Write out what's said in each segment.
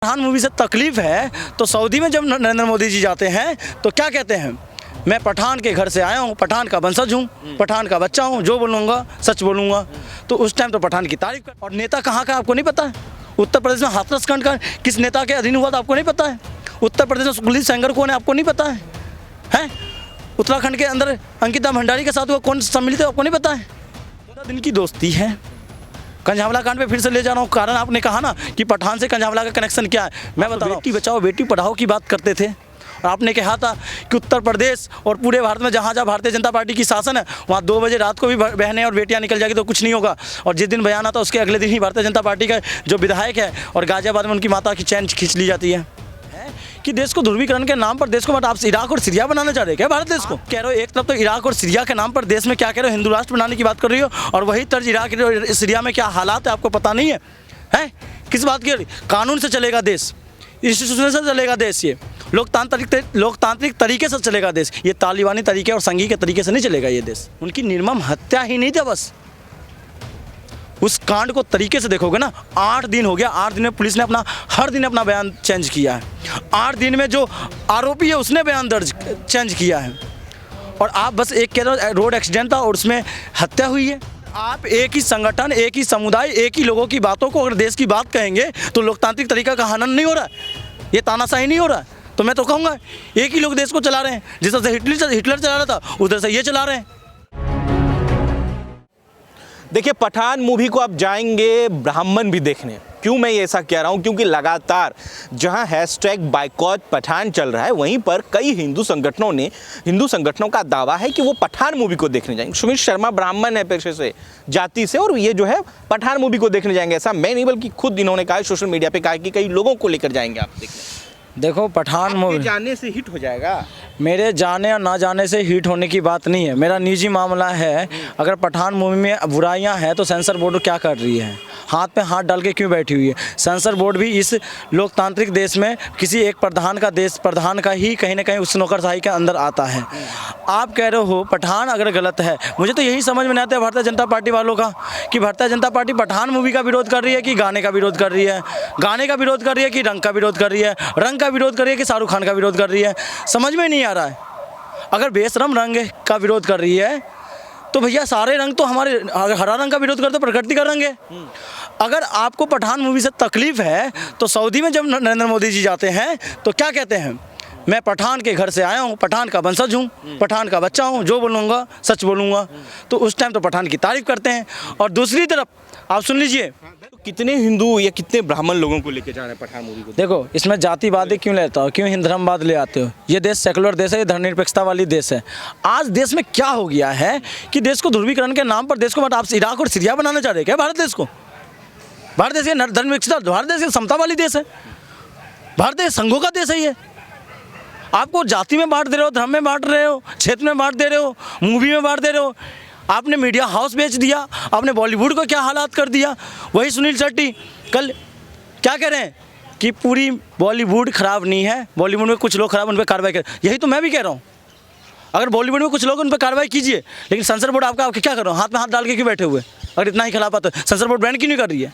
Pathan movie से तकलीफ है तो सऊदी में जब नरेंद्र मोदी जी जाते हैं तो क्या कहते हैं, मैं पठान के घर से आया हूँ, पठान का वंशज हूँ, पठान का बच्चा हूँ, जो बोलूँगा सच बोलूँगा। तो उस टाइम तो पठान की तारीफ कर। और नेता कहाँ का आपको नहीं पता है? उत्तर प्रदेश में हाथरस कांड का किस नेता के अधीन हुआ था आपको नहीं पता है? उत्तर प्रदेश में कुलदीप सेंगर कौन है आपको नहीं पता है? हैं? उत्तराखंड के अंदर अंकिता भंडारी के साथ हुआ कौन सम्मिलित है आपको नहीं पता है? 14 दिन की दोस्ती है। कंझावला कांड पे फिर से ले जा रहा हूँ, कारण आपने कहा ना कि पठान से कंझावला का कनेक्शन क्या है। मैं बता रहा हूँ, बेटी बचाओ बेटी पढ़ाओ की बात करते थे और आपने कहा था कि उत्तर प्रदेश और पूरे भारत में जहाँ जहाँ भारतीय जनता पार्टी की शासन है वहाँ 2 बजे रात को भी बहनें और बेटियाँ निकल जाएगी तो कुछ नहीं होगा। और जिस दिन बयान आता उसके अगले दिन ही भारतीय जनता पार्टी का जो विधायक है और गाजियाबाद में उनकी माता की चैन खींच ली जाती है कि देश को ध्रुवीकरण के नाम पर देश को आप इराक और सीरिया बनाना चाह रहे हैं क्या? भारत देश को कह रहे हो एक तरफ तो इराक और सीरिया के नाम पर देश में क्या कह रहे हो, हिंदू राष्ट्र बनाने की बात कर रही हो, और वही तर्ज इराक और सीरिया में क्या हालात है आपको पता नहीं है? हैं किस बात की? कानून से चलेगा देश, इंस्टीट्यूशन से चलेगा देश, ये लोकतांत्रिक तरीके से चलेगा देश, ये तालिबानी तरीके और संघी के तरीके से नहीं चलेगा ये देश। उनकी निर्मम हत्या ही नहीं था, बस उस कांड को तरीके से देखोगे ना, 8 दिन हो गया, 8 दिन में पुलिस ने हर दिन अपना बयान चेंज किया है। 8 दिन में जो आरोपी है उसने बयान चेंज किया है, और आप बस एक कह रहे हो रोड एक्सीडेंट था और उसमें हत्या हुई है। आप एक ही संगठन, एक ही समुदाय, एक ही लोगों की बातों को अगर देश की बात कहेंगे तो लोकतांत्रिक तरीका का हनन नहीं हो रहा है, ये तानाशाही नहीं हो रहा है। तो मैं तो कहूँगा एक ही लोग देश को चला रहे हैं, जिस तरह से हिटलर चला रहा था उधर से ये चला रहे हैं। देखिए, पठान मूवी को आप जाएंगे ब्राह्मण भी देखने। क्यों मैं ये ऐसा कह रहा हूँ? क्योंकि लगातार जहां हैशटैग बायकॉट पठान चल रहा है वहीं पर कई हिंदू संगठनों का दावा है कि वो पठान मूवी को देखने जाएंगे। सुमित शर्मा ब्राह्मण है पेशे से, जाति से, और ये जो है पठान मूवी को देखने जाएंगे। ऐसा मैं नहीं बल्कि खुद इन्होंने कहा, सोशल मीडिया पर कहा कि कई लोगों को लेकर जाएंगे आप देखने। देखो, पठान मूवी जाने से हिट हो जाएगा। मेरे जाने और ना जाने से हिट होने की बात नहीं है, मेरा निजी मामला है। अगर पठान मूवी में बुराइयां हैं तो सेंसर बोर्ड क्या कर रही है? हाथ पे हाथ डाल के क्यों बैठी हुई है? सेंसर बोर्ड भी इस लोकतांत्रिक देश में किसी एक प्रधान का ही कहीं ना कहीं उस नौकरशाही के अंदर आता है। आप कह रहे हो पठान अगर गलत है, मुझे तो यही समझ में नहीं आता है भारतीय जनता पार्टी वालों का कि भारतीय जनता पार्टी पठान मूवी का विरोध कर रही है कि गाने का विरोध कर रही है, गाने का विरोध कर रही है कि रंग का विरोध कर रही है, रंग का विरोध कर रही है कि शाहरुख खान का विरोध कर रही है, समझ में नहीं आ रहा है। अगर बेशरम रंग का विरोध कर रही है तो भैया सारे रंग तो हमारे, अगर हरा रंग का विरोध करते प्रकृति का रंग है। अगर आपको पठान मूवी से तकलीफ है तो सऊदी में जब नरेंद्र मोदी जी जाते हैं तो क्या कहते हैं, मैं पठान के घर से आया हूँ, पठान का वंशज हूँ, पठान का बच्चा हूँ, जो बोलूँगा सच बोलूँगा। तो उस टाइम तो पठान की तारीफ करते हैं। और दूसरी तरफ आप सुन लीजिए, तो कितने हिंदू या कितने ब्राह्मण लोगों को लेकर जा रहे हैं पठान मूवी को? देखो, इसमें जातिवाद क्यों लेता हो, क्यों हिंदू धर्मवाद ले आते हो? ये देश सेकुलर देश है, ये धर्मनिरपेक्षता वाली देश है। आज देश में क्या हो गया है कि देश को ध्रुवीकरण के नाम पर देश को आप इराक और सीरिया बनाना चाह रहे हैं क्या? भारत देश को, भारत देश धर्मनिरपेक्षता, भारत देश समता वाली देश है, भारत देश संघों का देश है। ये आपको जाति में बांट दे रहे हो, धर्म में बांट रहे हो, क्षेत्र में बांट दे रहे हो, मूवी में बांट दे रहे हो। आपने मीडिया हाउस बेच दिया, आपने बॉलीवुड को क्या हालात कर दिया। वही सुनील शेट्टी कल क्या कह रहे हैं कि पूरी बॉलीवुड खराब नहीं है, बॉलीवुड में कुछ लोग खराब, उन पर कार्रवाई कर। यही तो मैं भी कह रहा हूँ, अगर बॉलीवुड में कुछ लोग उन पर कार्रवाई कीजिए, लेकिन सेंसर बोर्ड आपका क्या कर रहा हूँ, हाथ में हाथ डाल के क्यों बैठे हुए? अगर इतना ही खिलाफ आता है सेंसर बोर्ड बैन क्यों नहीं कर रही है?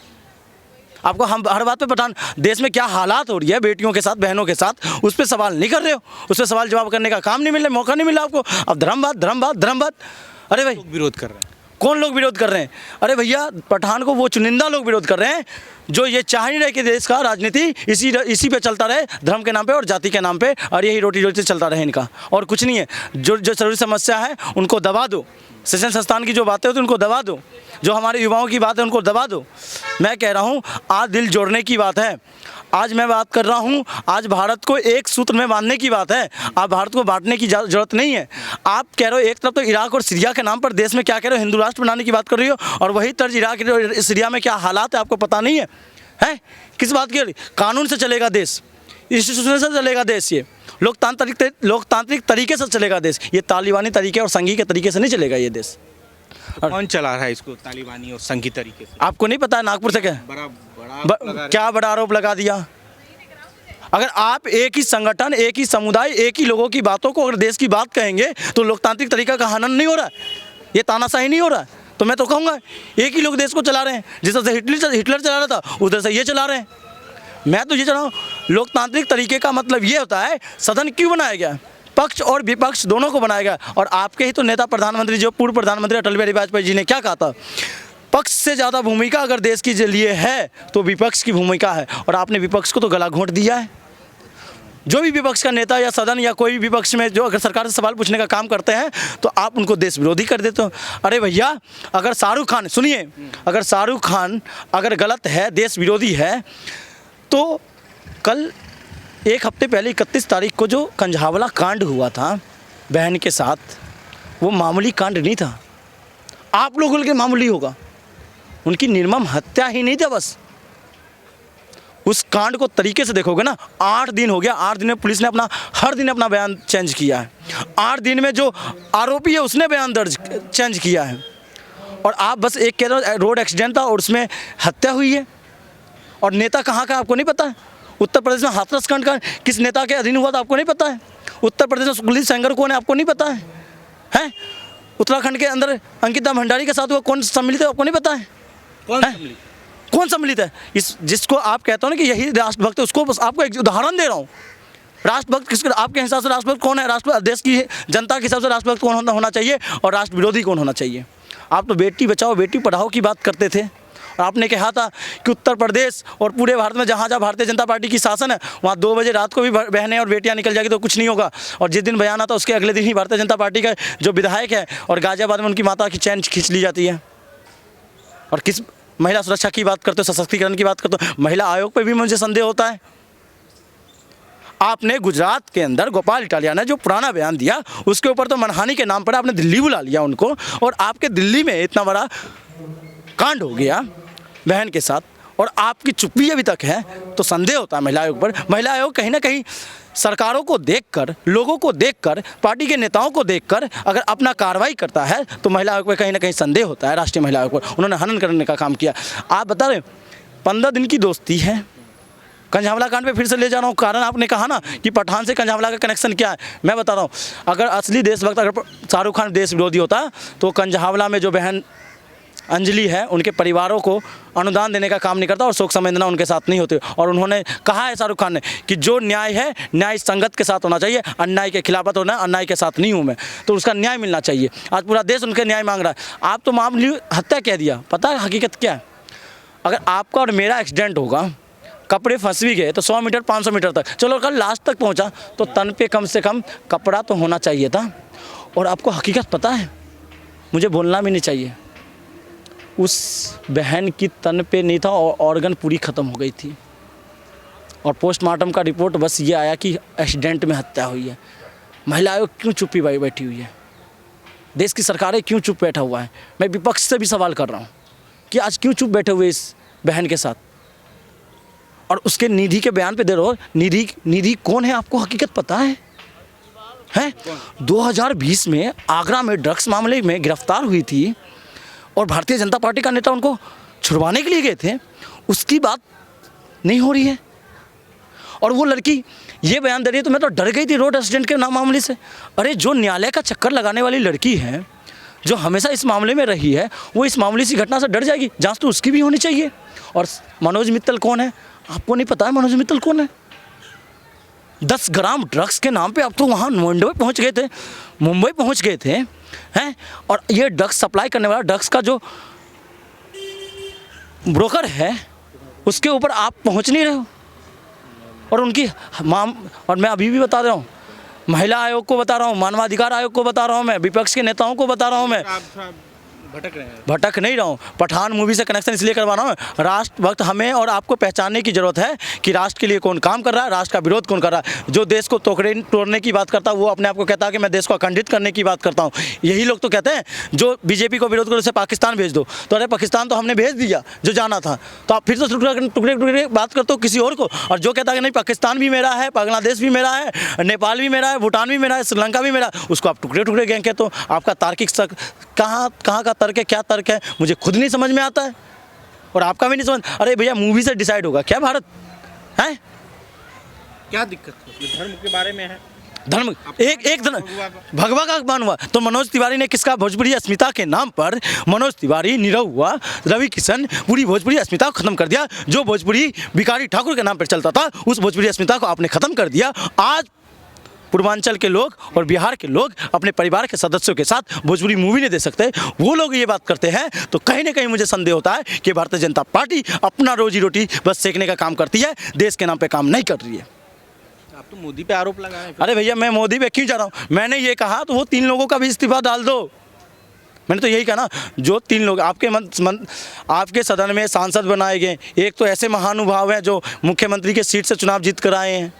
आपको हम हर बात पे पठान देश में क्या हालात हो रही है बेटियों के साथ, बहनों के साथ, उस पर सवाल नहीं कर रहे हो, उस पर सवाल जवाब करने का काम नहीं मिल रहा, मौका नहीं मिला आपको। अब धर्मवाद। अरे भाई, विरोध कर रहे हैं। कौन लोग विरोध कर रहे हैं? अरे भैया, पठान को वो चुनिंदा लोग विरोध कर रहे हैं जो ये चाह नहीं रहे कि देश का राजनीति इसी पे चलता रहे, धर्म के नाम पे और जाति के नाम पे, और यही रोटी रोटी चलता रहे इनका, और कुछ नहीं है। जो जरूरी समस्या है उनको दबा दो, शिक्षण संस्थान की जो बातें होती हैं उनको दबा दो, जो हमारे युवाओं की बात है उनको दबा दो। मैं कह रहा हूँ आज दिल जोड़ने की बात है, आज मैं बात कर रहा हूँ, आज भारत को एक सूत्र में बांधने की बात है। आप भारत को बांटने की जरूरत नहीं है। आप कह रहे हो एक तरफ तो इराक और सीरिया के नाम पर देश में क्या कह रहे हो, हिंदू राष्ट्र बनाने की बात कर रही हो, और वही तर्ज इराक और सीरिया में क्या हालात है आपको पता नहीं है? हैं किस बात की? कानून से चलेगा देश, इंस्टीट्यूशन से चलेगा देश, ये लोकतांत्रिक तरीके से चलेगा देश, ये तालिबानी तरीके और संघी के तरीके से नहीं चलेगा ये देश। कौन चला रहा है इसको तालिबानी और संघी तरीके से? आपको नहीं पता है? नागपुर से क्या क्या बड़ा आरोप लगा दिया? अगर आप एक ही संगठन, एक ही समुदाय, एक ही लोगों की बातों को अगर देश की बात कहेंगे तो लोकतांत्रिक तरीका का हनन नहीं हो रहा है, ये तानाशाही नहीं हो रहा है। तो मैं तो कहूँगा एक ही लोग देश को चला रहे हैं, जिस तरह से हिटलर चला रहा था उधर से ये चला रहे हैं। मैं तो ये चाह रहा हूँ, लोकतांत्रिक तरीके का मतलब ये होता है सदन क्यों बनाया गया, पक्ष और विपक्ष दोनों को बनाया गया। और आपके ही तो नेता प्रधानमंत्री, जो पूर्व प्रधानमंत्री अटल बिहारी वाजपेयी जी ने क्या कहा था, पक्ष से ज़्यादा भूमिका अगर देश के लिए है तो विपक्ष की भूमिका है। और आपने विपक्ष को तो गला घोंट दिया है। जो भी विपक्ष का नेता या सदन या कोई भी विपक्ष में जो अगर सरकार से सवाल पूछने का काम करते हैं तो आप उनको देश विरोधी कर देते हो। अरे भैया, अगर शाहरुख खान, सुनिए, अगर शाहरुख खान अगर गलत है, देश विरोधी है, तो कल एक हफ्ते पहले 31 तारीख को जो कंझावला कांड हुआ था बहन के साथ, वो मामूली कांड नहीं था। आप लोगों के मामूली होगा, उनकी निर्मम हत्या ही नहीं था बस। उस कांड को तरीके से देखोगे ना, 8 दिन हो गया, 8 दिन में पुलिस ने हर दिन अपना बयान चेंज किया है। 8 दिन में जो आरोपी है उसने बयान दर्ज चेंज किया है। और आप बस एक कह रहे हो रोड एक्सीडेंट था और उसमें हत्या हुई है। और नेता कहाँ का आपको नहीं पता है? उत्तर प्रदेश में हाथरस कांड का किस नेता के अधीन हुआ था आपको नहीं पता है? उत्तर प्रदेश में कुलदीप सेंगर कौन है आपको नहीं पता है? हैं? उत्तराखंड के अंदर अंकिता भंडारी के साथ हुआ कौन सम्मिलित है आपको नहीं पता है? कौन सम्मिलित है? इस जिसको आप कहते हो ना कि यही राष्ट्रभक्त है, उसको बस आपको एक उदाहरण दे रहा हूँ। राष्ट्रभक्त किसके आपके हिसाब से राष्ट्रभक्त कौन है? राष्ट्र देश की जनता के हिसाब से राष्ट्रभक्त कौन होना चाहिए और राष्ट्र विरोधी कौन होना चाहिए? आप तो बेटी बचाओ बेटी पढ़ाओ की बात करते थे और आपने कहा था कि उत्तर प्रदेश और पूरे भारत में जहाँ जहाँ भारतीय जनता पार्टी की शासन है वहाँ 2 बजे रात को भी बहनें और बेटियाँ निकल जाएगी तो कुछ नहीं होगा। और जिस दिन बयान आता उसके अगले दिन ही भारतीय जनता पार्टी का जो विधायक है और गाजियाबाद में उनकी माता की चैन खींच ली जाती है। और किस महिला सुरक्षा की बात करते हो, सशक्तिकरण की बात करते हो? महिला आयोग पर भी मुझे संदेह होता है। आपने गुजरात के अंदर गोपाल इटालिया ने जो पुराना बयान दिया उसके ऊपर तो मनहानि के नाम पर आपने दिल्ली बुला लिया उनको, और आपके दिल्ली में इतना बड़ा कांड हो गया बहन के साथ और आपकी चुप्पी अभी तक है, तो संदेह होता है महिला आयोग पर। महिला आयोग कहीं ना कहीं सरकारों को देखकर, लोगों को देखकर, पार्टी के नेताओं को देखकर अगर अपना कार्रवाई करता है तो महिला आयोग पर कहीं ना कहीं संदेह होता है। राष्ट्रीय महिला आयोग पर उन्होंने हनन करने का काम किया। आप बता रहे 15 दिन की दोस्ती है। कंझावला कांड पे फिर से ले जा रहा हूँ, कारण आपने कहा ना कि पठान से कंझावला का कनेक्शन क्या है। मैं बता रहा हूँ, अगर असली देशभक्त, अगर शाहरुख खान देश विरोधी होता तो कंझावला में जो बहन अंजलि है उनके परिवारों को अनुदान देने का काम नहीं करता और शोक संवेदना उनके साथ नहीं होती। और उन्होंने कहा है शाहरुख खान ने कि जो न्याय है न्याय संगत के साथ होना चाहिए, अन्याय के खिलाफ होना, अन्याय के साथ नहीं हूँ मैं, तो उसका न्याय मिलना चाहिए। आज पूरा देश उनके न्याय मांग रहा है। आप तो मामूली हत्या कह दिया, पता है हकीकत क्या है? अगर आपका और मेरा एक्सीडेंट होगा, कपड़े फंस भी गए तो 100 मीटर 500 मीटर तक, चलो कल लास्ट तक पहुंचा तो तन पे कम से कम कपड़ा तो होना चाहिए था। और आपको हकीकत पता है, मुझे बोलना भी नहीं चाहिए, उस बहन की तन पे नहीं था और ऑर्गन पूरी ख़त्म हो गई थी। और पोस्टमार्टम का रिपोर्ट बस ये आया कि एक्सीडेंट में हत्या हुई है। महिला आयोग क्यों चुप्पी बैठी हुई है? देश की सरकारें क्यों चुप बैठा हुआ है? मैं विपक्ष से भी सवाल कर रहा हूँ कि आज क्यों चुप बैठे हुए इस बहन के साथ? और उसके निधि के बयान पे दे रहे हो। निधि कौन है आपको हकीकत पता है? 2020 में आगरा में ड्रग्स मामले में गिरफ्तार हुई थी और भारतीय जनता पार्टी का नेता उनको छुड़वाने के लिए गए थे, उसकी बात नहीं हो रही है। और वो लड़की ये बयान दे रही है तो मैं तो डर गई थी रोड एक्सीडेंट के मामले से। अरे जो न्यायालय का चक्कर लगाने वाली लड़की है, जो हमेशा इस मामले में रही है, वो इस मामूली सी घटना से डर जाएगी? जांच तो उसकी भी होनी चाहिए। और मनोज मित्तल कौन है आपको नहीं पता है? मनोज मित्तल कौन है? 10 ग्राम ड्रग्स के नाम पे अब तो वहाँ मुंबई पहुँच गए थे हैं। और ये ड्रग्स सप्लाई करने वाला, ड्रग्स का जो ब्रोकर है, उसके ऊपर आप पहुँच नहीं रहे हो। और उनकी और मैं अभी भी बता रहा हूँ, महिला आयोग को बता रहा हूँ, मानवाधिकार आयोग को बता रहा हूँ, मैं विपक्ष के नेताओं को बता रहा हूँ। मैं भटक नहीं रहा हूँ। पठान मूवी से कनेक्शन इसलिए करवा रहा हूँ, राष्ट्रभक्त हमें और आपको पहचानने की जरूरत है कि राष्ट्र के लिए कौन काम कर रहा है, राष्ट्र का विरोध कौन कर रहा है। जो देश को तोड़ने की बात करता है वो अपने आप को कहता है कि मैं देश को अखंडित करने की बात करता हूँ। यही लोग तो कहते हैं जो बीजेपी को विरोध करो उसे पाकिस्तान भेज दो। तो अरे पाकिस्तान तो हमने भेज दिया जो जाना था, तो आप फिर तो टुकड़े बात करते हो किसी और को। और जो कहता है कि नहीं पाकिस्तान भी मेरा है, बांग्लादेश भी मेरा है, नेपाल भी मेरा है, भूटान भी मेरा है, श्रीलंका भी मेरा, उसको आप टुकड़े गैंग कहते हो। आपका तार्किक कहाँ का तर्क है, क्या तर्क है, मुझे खुद नहीं समझ में आता है और आपका भी नहीं समझ। अरे भैया मूवी से डिसाइड होगा क्या भारत है? क्या दिक्कत है? धर्म के बारे में है, धर्म एक धर्म भगवा का अपमान हुआ। तो मनोज तिवारी ने किसका, भोजपुरी अस्मिता के नाम पर मनोज तिवारी, नीरव हुआ, रवि किशन, पूरी भोजपुरी अस्मिता को खत्म कर दिया। जो भोजपुरी भिखारी ठाकुर के नाम पर चलता था, उस भोजपुरी अस्मिता को आपने खत्म कर दिया। आज पूर्वांचल के लोग और बिहार के लोग अपने परिवार के सदस्यों के साथ भोजपुरी मूवी नहीं दे सकते। वो लोग ये बात करते हैं तो कहीं ना कहीं मुझे संदेह होता है कि भारतीय जनता पार्टी अपना रोजी रोटी बस सेकने का काम करती है, देश के नाम पे काम नहीं कर रही है। आप तो मोदी पे आरोप लगा रहे हैं। अरे भैया, मैं मोदी पे क्यों जा रहा हूँ? मैंने ये कहा तो वो 3 लोगों का भी इस्तीफा डाल दो। मैंने तो यही कहा ना, जो 3 लोग आपके सदन में सांसद बनाए गए, एक तो ऐसे महानुभाव हैं जो मुख्यमंत्री के सीट से चुनाव जीत कर आए हैं,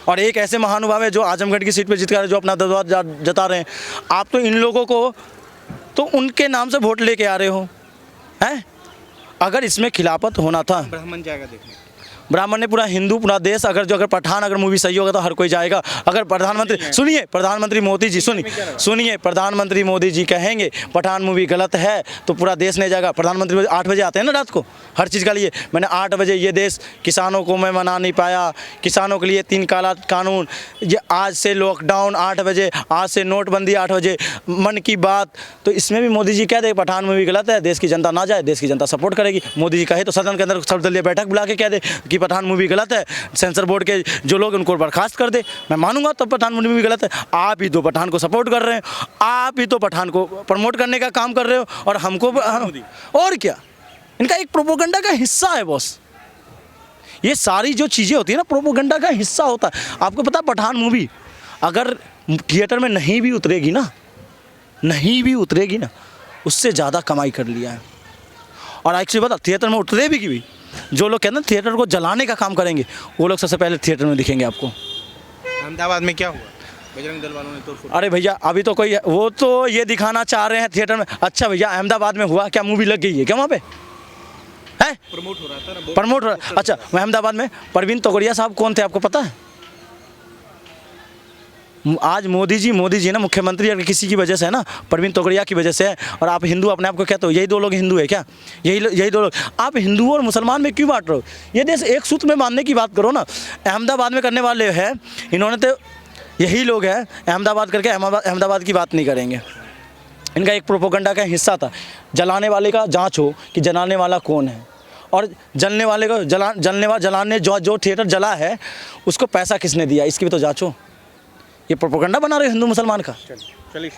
और एक ऐसे महानुभाव है जो आजमगढ़ की सीट पे जीत कर जो अपना दबदबा जता रहे हैं। आप तो इन लोगों को तो उनके नाम से वोट लेके आ रहे हो हैं। अगर इसमें खिलाफत होना था, ब्राह्मण जाएगा देखने, ब्राह्मण ने पूरा हिंदू, पूरा देश, अगर पठान अगर मूवी सही होगा तो हर कोई जाएगा। अगर प्रधानमंत्री सुनिए, प्रधानमंत्री मोदी जी सुनिए, प्रधानमंत्री मोदी जी कहेंगे पठान मूवी गलत है तो पूरा देश नहीं जाएगा। प्रधानमंत्री 8 बजे आते हैं ना रात को, हर चीज़ का लिए। मैंने 8 बजे ये देश, किसानों को मैं मना नहीं पाया, किसानों के लिए 3 काला कानून, ये आज से लॉकडाउन 8 बजे, आज से नोटबंदी 8 बजे, मन की बात। तो इसमें भी मोदी जी कह दे पठान मूवी गलत है, देश की जनता ना जाए, देश की जनता सपोर्ट करेगी। मोदी जी कहे तो सदन के अंदर सर्वदलीय बैठक बुला के कह दे कि पठान मूवी गलत है, सेंसर बोर्ड के जो लोग उनको बर्खास्त कर दे, मैं मानूंगा तब पठान मूवी गलत है। आप ही तो पठान को सपोर्ट कर रहे हैं, आप ही तो पठान को प्रमोट करने का काम कर रहे हो, और हमको और क्या, इनका एक प्रोपोगंडा का हिस्सा है बॉस। ये सारी जो चीज़ें होती है ना, प्रोपोगंडा का हिस्सा होता है। आपको पता, पठान मूवी अगर थिएटर में नहीं भी उतरेगी ना, उससे ज़्यादा कमाई कर लिया है। और एक चीज़ बता, थिएटर में उतरे भी की, जो लोग कहते हैं थिएटर को जलाने का काम करेंगे, वो लोग सबसे पहले थिएटर में दिखेंगे आपको। अहमदाबाद में क्या हुआ, बजरंग दल वालों ने तोड़फोड़? अरे भैया, अभी तो कोई, वो तो ये दिखाना चाह रहे हैं थिएटर में। अच्छा भैया, अहमदाबाद में हुआ क्या, मूवी लग गई है क्या वहाँ पे? है प्रमोट हो रहा था ना, प्रमोट हो रहा। अच्छा, अहमदाबाद में परवीन तोगड़िया साहब कौन थे आपको पता है? आज मोदी जी ना मुख्यमंत्री अगर किसी की वजह से है ना, परवीन तोगड़िया की वजह से है। और आप हिंदू अपने आप को कहते हो, यही 2 लोग हिंदू है क्या? यही 2 लोग। आप हिंदू और मुसलमान में क्यों बांट रहे हो? ये देश एक सूत्र में मानने की बात करो ना। अहमदाबाद में करने वाले हैं इन्होंने, तो यही लोग हैं अहमदाबाद करके अहमदाबाद की बात नहीं करेंगे। इनका एक प्रोपोगंडा का हिस्सा था। जलाने वाले का जाँच हो कि जलाने वाला कौन है, और जलने वाले को जलाने जो थिएटर जला है उसको पैसा किसने दिया, इसकी भी तो जाँच हो। ये प्रोपोगंडा बना रहे हो हिंदू मुसलमान का। चलिए